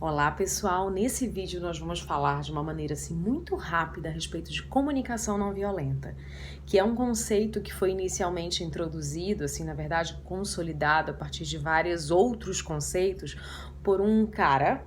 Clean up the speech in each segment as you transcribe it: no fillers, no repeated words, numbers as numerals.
Olá pessoal, nesse vídeo nós vamos falar de uma maneira assim muito rápida a respeito de comunicação não violenta, que é um conceito que foi inicialmente introduzido, assim, na verdade consolidado a partir de vários outros conceitos por um cara,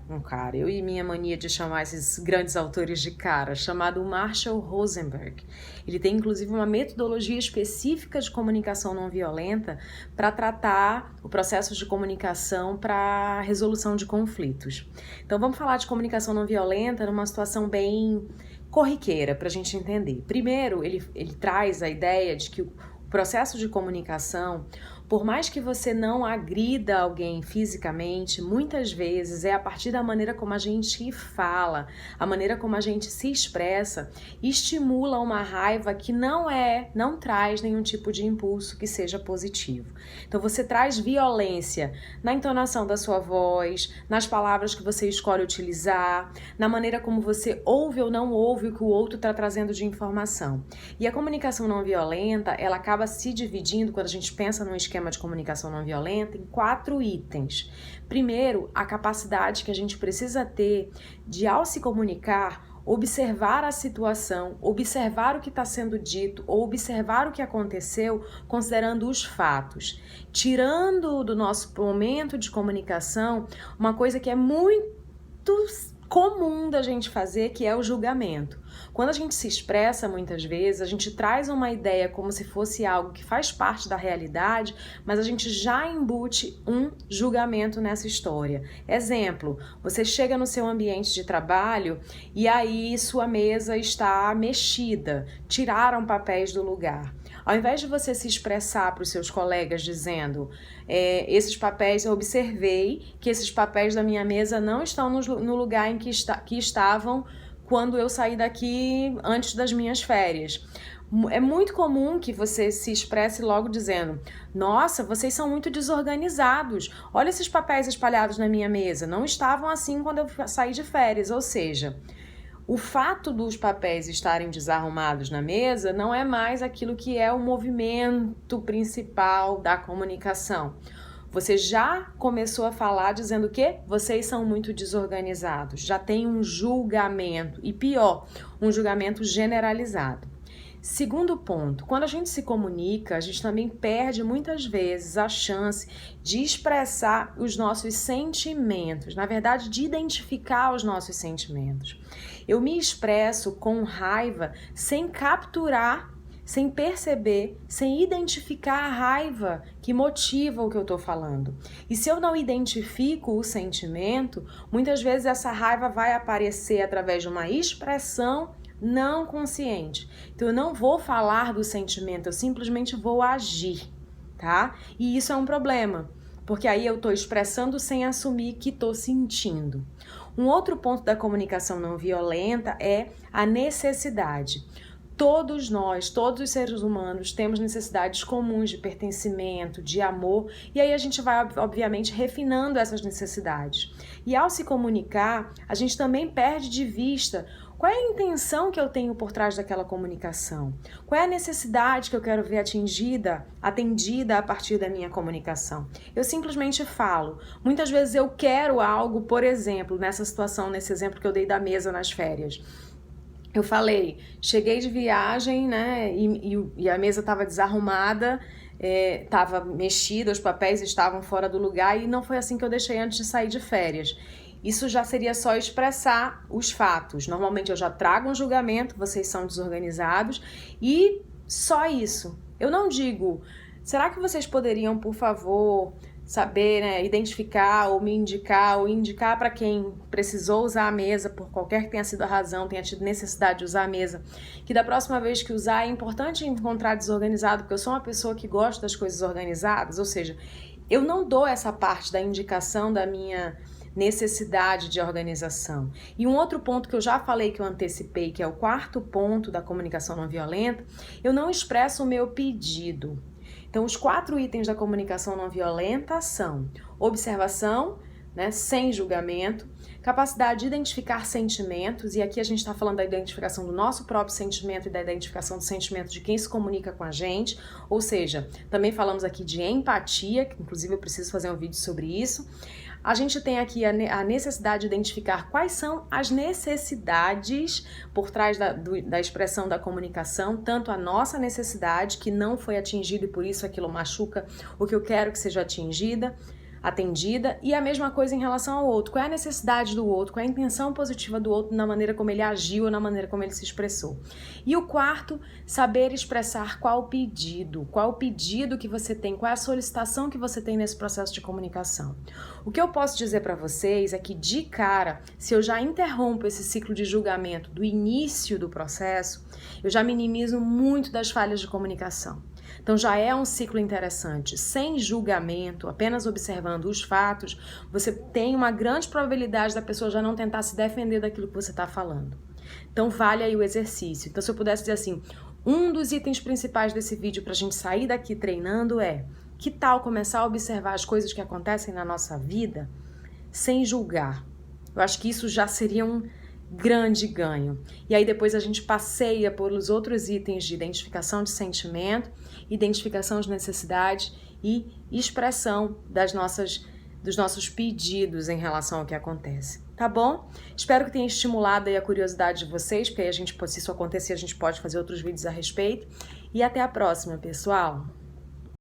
eu e minha mania de chamar esses grandes autores de cara, chamado Marshall Rosenberg. Ele tem inclusive uma metodologia específica de comunicação não violenta para tratar o processo de comunicação para resolução de conflitos. Então vamos falar de comunicação não violenta numa situação bem corriqueira para a gente entender. Primeiro, ele traz a ideia de que o processo de comunicação, por mais que você não agrida alguém fisicamente, muitas vezes é a partir da maneira como a gente fala, a maneira como a gente se expressa, estimula uma raiva que não traz nenhum tipo de impulso que seja positivo. Então você traz violência na entonação da sua voz, nas palavras que você escolhe utilizar, na maneira como você ouve ou não ouve o que o outro está trazendo de informação. E a comunicação não violenta, ela acaba se dividindo, quando a gente pensa num esquema de comunicação não violenta, em 4 itens. Primeiro, a capacidade que a gente precisa ter de, ao se comunicar, observar a situação, observar o que está sendo dito ou observar o que aconteceu, considerando os fatos, tirando do nosso momento de comunicação uma coisa que é muito comum da gente fazer, que é o julgamento. Quando a gente se expressa, muitas vezes, a gente traz uma ideia como se fosse algo que faz parte da realidade, mas a gente já embute um julgamento nessa história. Exemplo, você chega no seu ambiente de trabalho e aí sua mesa está mexida, tiraram papéis do lugar. Ao invés de você se expressar para os seus colegas dizendo esses papéis, eu observei que esses papéis da minha mesa não estão no lugar em que estavam quando eu saí daqui antes das minhas férias. É muito comum que você se expresse logo dizendo: nossa, vocês são muito desorganizados, olha esses papéis espalhados na minha mesa, não estavam assim quando eu saí de férias. Ou seja, o fato dos papéis estarem desarrumados na mesa não é mais aquilo que é o movimento principal da comunicação. Você já começou a falar dizendo que vocês são muito desorganizados, já tem um julgamento e pior, um julgamento generalizado. Segundo ponto, quando a gente se comunica, a gente também perde muitas vezes a chance de expressar os nossos sentimentos, na verdade, de identificar os nossos sentimentos. Eu me expresso com raiva sem capturar, sem perceber, sem identificar a raiva que motiva o que eu estou falando. E se eu não identifico o sentimento, muitas vezes essa raiva vai aparecer através de uma expressão não consciente. Então eu não vou falar do sentimento, eu simplesmente vou agir, tá? E isso é um problema, porque aí eu estou expressando sem assumir que estou sentindo. Um outro ponto da comunicação não violenta é a necessidade. Todos nós, todos os seres humanos, temos necessidades comuns de pertencimento, de amor, e aí a gente vai, obviamente, refinando essas necessidades. E ao se comunicar, a gente também perde de vista qual é a intenção que eu tenho por trás daquela comunicação, qual é a necessidade que eu quero ver atendida a partir da minha comunicação. Eu simplesmente falo. Muitas vezes eu quero algo, por exemplo, nessa situação, nesse exemplo que eu dei da mesa nas férias. Eu falei, cheguei de viagem, né, e a mesa estava desarrumada, estava mexida, os papéis estavam fora do lugar e não foi assim que eu deixei antes de sair de férias. Isso já seria só expressar os fatos. Normalmente eu já trago um julgamento, vocês são desorganizados e só isso. Eu não digo, será que vocês poderiam, por favor, saber, né, identificar ou me indicar ou indicar para quem precisou usar a mesa, por qualquer que tenha sido a razão, tenha tido necessidade de usar a mesa, que da próxima vez que usar é importante encontrar desorganizado, porque eu sou uma pessoa que gosta das coisas organizadas. Ou seja, eu não dou essa parte da indicação da minha necessidade de organização. E um outro ponto que eu já falei, que eu antecipei, que é o 4º ponto da comunicação não violenta, eu não expresso o meu pedido. Então, os 4 itens da comunicação não violenta são observação, né, sem julgamento, capacidade de identificar sentimentos, e aqui a gente está falando da identificação do nosso próprio sentimento e da identificação do sentimento de quem se comunica com a gente, ou seja, também falamos aqui de empatia, que inclusive eu preciso fazer um vídeo sobre isso, A gente tem aqui a necessidade de identificar quais são as necessidades por trás da expressão da comunicação, tanto a nossa necessidade, que não foi atingida e por isso aquilo machuca o que eu quero que seja atendida, e a mesma coisa em relação ao outro. Qual é a necessidade do outro, qual é a intenção positiva do outro na maneira como ele agiu ou na maneira como ele se expressou. E o quarto, saber expressar qual o pedido que você tem, qual é a solicitação que você tem nesse processo de comunicação. O que eu posso dizer para vocês é que, de cara, se eu já interrompo esse ciclo de julgamento do início do processo, eu já minimizo muito das falhas de comunicação. Então já é um ciclo interessante. Sem julgamento, apenas observando os fatos, você tem uma grande probabilidade da pessoa já não tentar se defender daquilo que você está falando. Então vale aí o exercício. Então se eu pudesse dizer assim, um dos itens principais desse vídeo para a gente sair daqui treinando é: que tal começar a observar as coisas que acontecem na nossa vida sem julgar? Eu acho que isso já seria um grande ganho. E aí depois a gente passeia pelos outros itens de identificação de sentimento, identificação de necessidade e expressão dos nossos pedidos em relação ao que acontece. Tá bom? Espero que tenha estimulado aí a curiosidade de vocês, porque aí se isso acontecer, a gente pode fazer outros vídeos a respeito. E até a próxima, pessoal!